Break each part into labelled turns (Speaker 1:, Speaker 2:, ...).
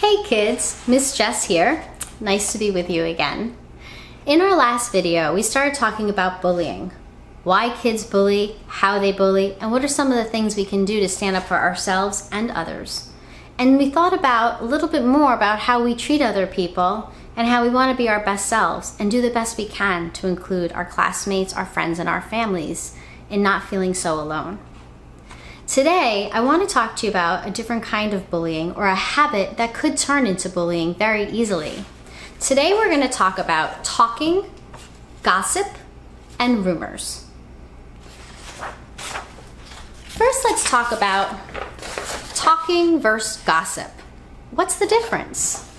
Speaker 1: Hey kids, Miss Jess here. Nice to be with you again. In our last video, we started talking about bullying. Why kids bully, how they bully, and what are some of the things we can do to stand up for ourselves and others. And we thought about a little bit more about how we treat other people and how we want to be our best selves and do the best we can to include our classmates, our friends, and our families in not feeling so alone. Today, I want to talk to you about a different kind of bullying or a habit that could turn into bullying very easily. Today, we're going to talk about talking, gossip, and rumors. First, let's talk about talking versus gossip. What's the difference?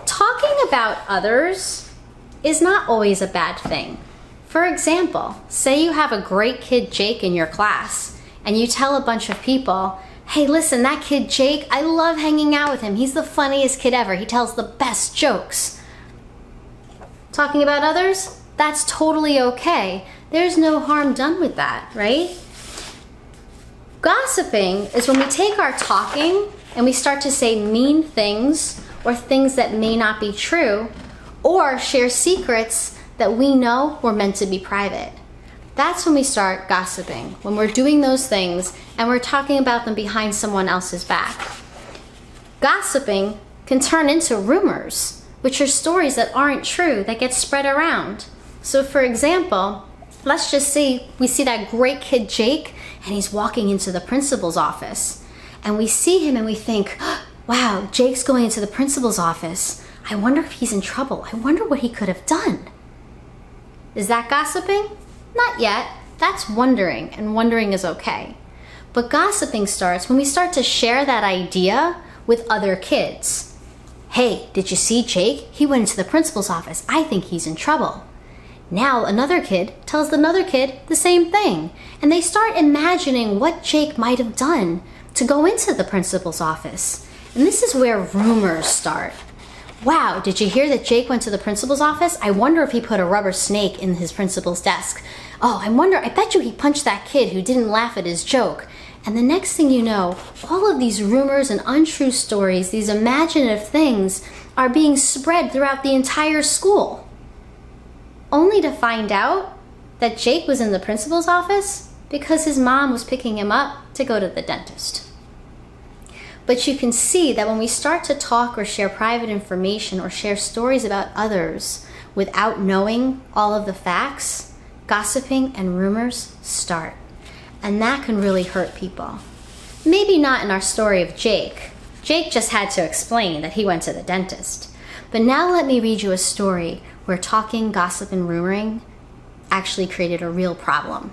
Speaker 1: Talking about others is not always a bad thing. For example, say you have a great kid Jake in your class, and you tell a bunch of people, hey, listen, that kid Jake, I love hanging out with him. He's the funniest kid ever. He tells the best jokes. Talking about others, that's totally okay. There's no harm done with that, right? Gossiping is when we take our talking and we start to say mean things or things that may not be true, or share secrets that we know were meant to be private. That's when we start gossiping, when we're doing those things and we're talking about them behind someone else's back. Gossiping can turn into rumors, which are stories that aren't true that get spread around. So for example, let's just say we see that great kid Jake and he's walking into the principal's office. And we see him and we think, wow, Jake's going into the principal's office. I wonder if he's in trouble. I wonder what he could have done. Is that gossiping? Not yet. That's wondering, and wondering is okay. But gossiping starts when we start to share that idea with other kids. Hey, did you see Jake? He went into the principal's office. I think he's in trouble. Now another kid tells another kid the same thing, and they start imagining what Jake might have done to go into the principal's office. And this is where rumors start. Wow, did you hear that Jake went to the principal's office? I wonder if he put a rubber snake in his principal's desk. Oh, I bet you he punched that kid who didn't laugh at his joke. And the next thing you know, all of these rumors and untrue stories, these imaginative things, are being spread throughout the entire school. Only to find out that Jake was in the principal's office because his mom was picking him up to go to the dentist. But you can see that when we start to talk or share private information or share stories about others without knowing all of the facts, gossiping and rumors start. And that can really hurt people. Maybe not in our story of Jake. Jake just had to explain that he went to the dentist. But now let me read you a story where talking, gossip, and rumoring actually created a real problem.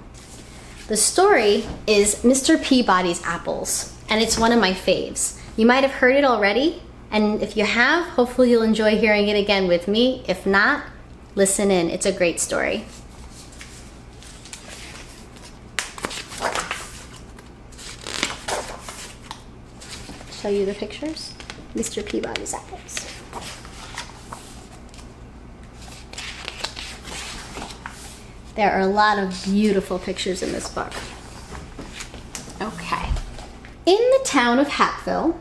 Speaker 1: The story is Mr. Peabody's apples, and it's one of my faves. You might have heard it already, and if you have, hopefully you'll enjoy hearing it again with me. If not, listen in. It's a great story. Show you the pictures. Mr. Peabody's apples. There are a lot of beautiful pictures in this book. Okay. In the town of Hatfield,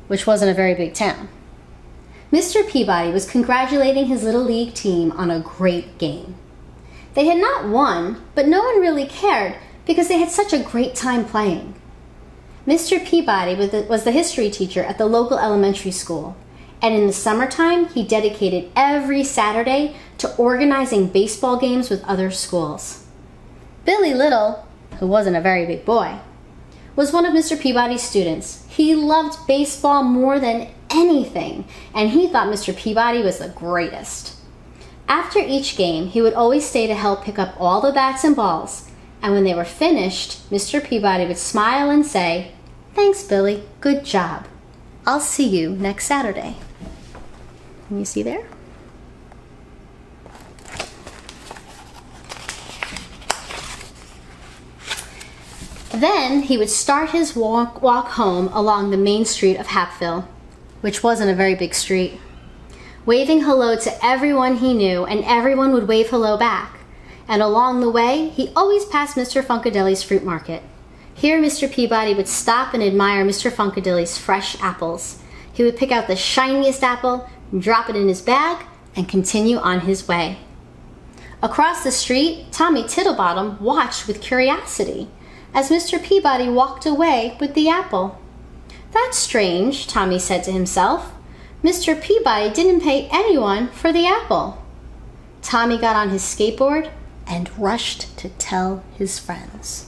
Speaker 1: which wasn't a very big town, Mr. Peabody was congratulating his Little League team on a great game. They had not won, but no one really cared because they had such a great time playing. Mr. Peabody was the history teacher at the local elementary school, and in the summertime, he dedicated every Saturday to organizing baseball games with other schools. Billy Little, who wasn't a very big boy, was one of Mr. Peabody's students. He loved baseball more than anything, and he thought Mr. Peabody was the greatest. After each game, he would always stay to help pick up all the bats and balls, and when they were finished, Mr. Peabody would smile and say, "Thanks, Billy, good job. I'll see you next Saturday." Can you see there? Then he would start his walk home along the main street of Hatfield, which wasn't a very big street, waving hello to everyone he knew, and everyone would wave hello back. And along the way, he always passed Mr. Funkadeli's fruit market. Here Mr. Peabody would stop and admire Mr. Funkadeli's fresh apples. He would pick out the shiniest apple, drop it in his bag, and continue on his way. Across the street, Tommy Tittlebottom watched with curiosity as Mr. Peabody walked away with the apple. "That's strange," Tommy said to himself. "Mr. Peabody didn't pay anyone for the apple." Tommy got on his skateboard and rushed to tell his friends.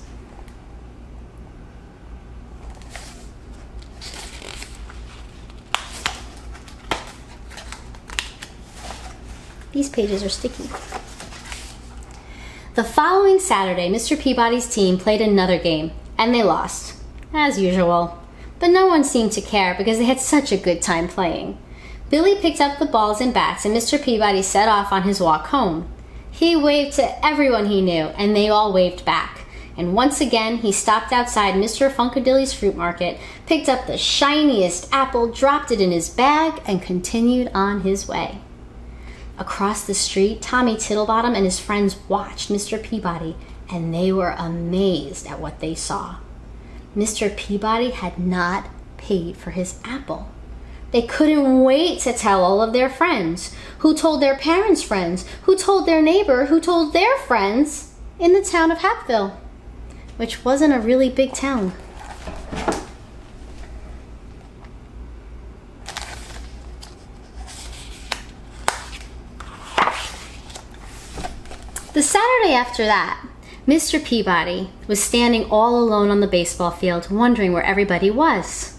Speaker 1: These pages are sticky. The following Saturday, Mr. Peabody's team played another game, and they lost, as usual. But no one seemed to care because they had such a good time playing. Billy picked up the balls and bats, and Mr. Peabody set off on his walk home. He waved to everyone he knew, and they all waved back. And once again, he stopped outside Mr. Funkadilly's fruit market, picked up the shiniest apple, dropped it in his bag, and continued on his way. Across the street, Tommy Tittlebottom and his friends watched Mr. Peabody, and they were amazed at what they saw. Mr. Peabody had not paid for his apple. They couldn't wait to tell all of their friends, who told their parents' friends, who told their neighbor, who told their friends in the town of Hapville, which wasn't a really big town. The Saturday after that, Mr. Peabody was standing all alone on the baseball field, wondering where everybody was.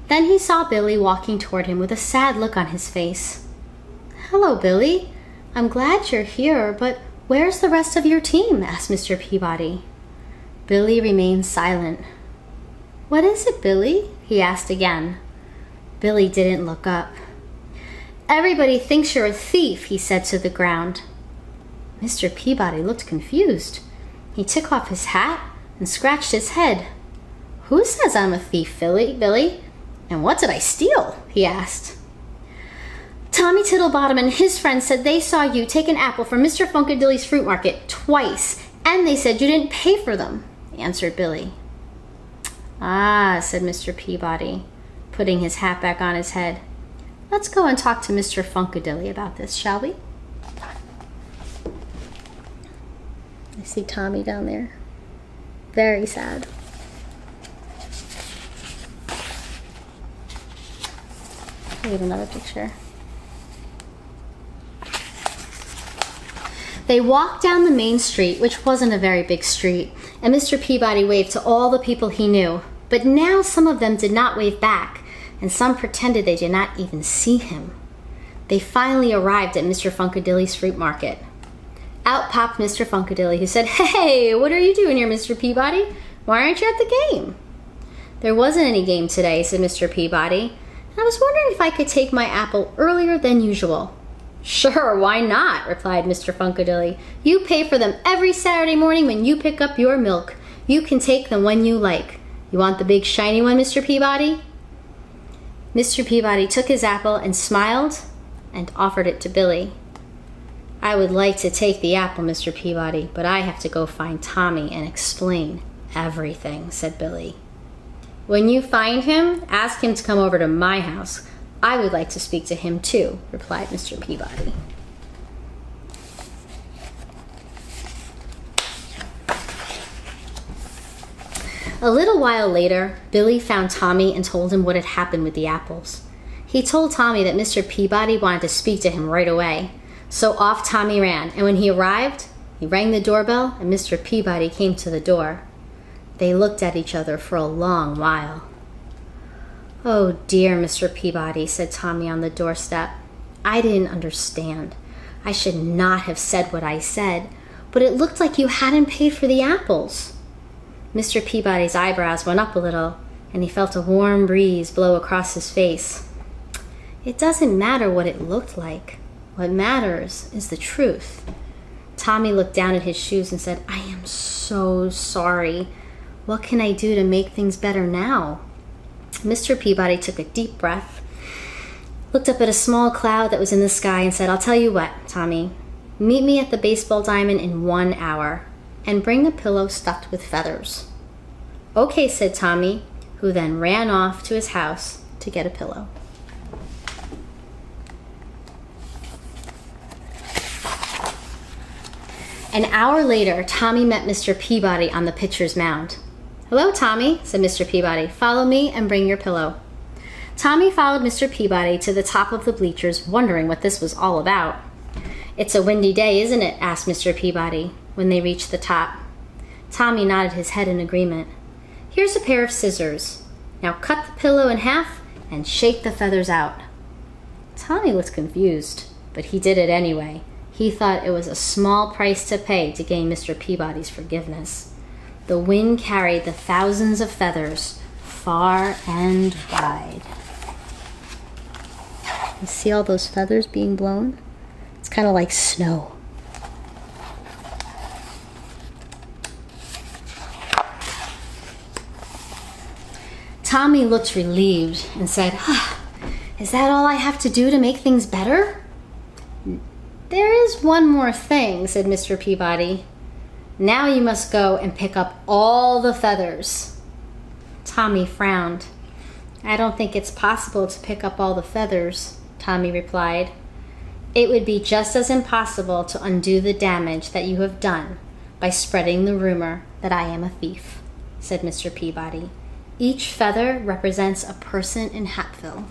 Speaker 1: Then he saw Billy walking toward him with a sad look on his face. "Hello, Billy. I'm glad you're here, but where's the rest of your team?" asked Mr. Peabody. Billy remained silent. "What is it, Billy?" he asked again. Billy didn't look up. "Everybody thinks you're a thief," he said to the ground. Mr. Peabody looked confused. He took off his hat and scratched his head. "Who says I'm a thief, Billy? And what did I steal?" he asked. "Tommy Tittlebottom and his friends said they saw you take an apple from Mr. Funkadilly's fruit market twice, and they said you didn't pay for them," answered Billy. "Ah," said Mr. Peabody, putting his hat back on his head. "Let's go and talk to Mr. Funkadilly about this, shall we?" I see Tommy down there. Very sad. I have another picture. They walked down the main street, which wasn't a very big street, and Mr. Peabody waved to all the people he knew. But now some of them did not wave back, and some pretended they did not even see him. They finally arrived at Mr. Funkadilly's fruit market. Out popped Mr. Funkadilly, who said, "Hey, what are you doing here, Mr. Peabody? Why aren't you at the game?" "There wasn't any game today," said Mr. Peabody. "I was wondering if I could take my apple earlier than usual." "Sure, why not?" replied Mr. Funkadilly. "You pay for them every Saturday morning when you pick up your milk. You can take them when you like. You want the big shiny one, Mr. Peabody?" Mr. Peabody took his apple and smiled and offered it to Billy. "I would like to take the apple, Mr. Peabody, but I have to go find Tommy and explain everything," said Billy. "When you find him, ask him to come over to my house. I would like to speak to him too," replied Mr. Peabody. A little while later, Billy found Tommy and told him what had happened with the apples. He told Tommy that Mr. Peabody wanted to speak to him right away. So off Tommy ran, and when he arrived, he rang the doorbell, and Mr. Peabody came to the door. They looked at each other for a long while. "Oh dear, Mr. Peabody," said Tommy on the doorstep. "I didn't understand. I should not have said what I said, but it looked like you hadn't paid for the apples." Mr. Peabody's eyebrows went up a little, and he felt a warm breeze blow across his face. "It doesn't matter what it looked like. What matters is the truth." Tommy looked down at his shoes and said, "I am so sorry. What can I do to make things better now?" Mr. Peabody took a deep breath, looked up at a small cloud that was in the sky, and said, "I'll tell you what, Tommy. Meet me at the baseball diamond in 1 hour, and bring a pillow stuffed with feathers." "Okay," said Tommy, who then ran off to his house to get a pillow. An hour later, Tommy met Mr. Peabody on the pitcher's mound. "Hello, Tommy," said Mr. Peabody. "Follow me and bring your pillow." Tommy followed Mr. Peabody to the top of the bleachers, wondering what this was all about. "It's a windy day, isn't it?" asked Mr. Peabody when they reached the top. Tommy nodded his head in agreement. "Here's a pair of scissors. Now cut the pillow in half and shake the feathers out." Tommy looked confused, but he did it anyway. He thought it was a small price to pay to gain Mr. Peabody's forgiveness. The wind carried the thousands of feathers far and wide. You see all those feathers being blown? It's kind of like snow. Tommy looked relieved and said, "Is that all I have to do to make things better?" "There is one more thing," said Mr. Peabody. "Now you must go and pick up all the feathers." Tommy frowned. "I don't think it's possible to pick up all the feathers," Tommy replied. "It would be just as impossible to undo the damage that you have done by spreading the rumor that I am a thief," said Mr. Peabody. "Each feather represents a person in Hatfield."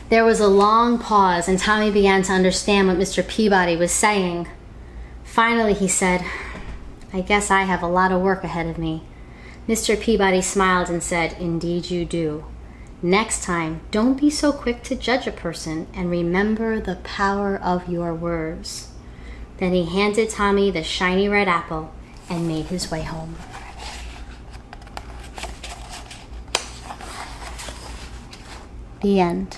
Speaker 1: There was a long pause, and Tommy began to understand what Mr. Peabody was saying. Finally, he said, "I guess I have a lot of work ahead of me." Mr. Peabody smiled and said, "Indeed you do. Next time, don't be so quick to judge a person, and remember the power of your words." Then he handed Tommy the shiny red apple and made his way home. The end.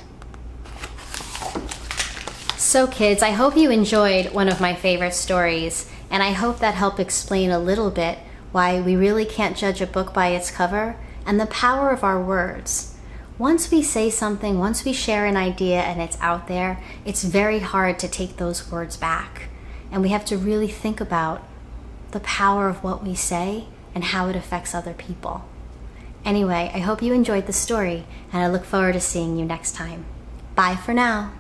Speaker 1: So kids, I hope you enjoyed one of my favorite stories, and I hope that helped explain a little bit why we really can't judge a book by its cover and the power of our words. Once we say something, once we share an idea and it's out there, it's very hard to take those words back. And we have to really think about the power of what we say and how it affects other people. Anyway, I hope you enjoyed the story, and I look forward to seeing you next time. Bye for now.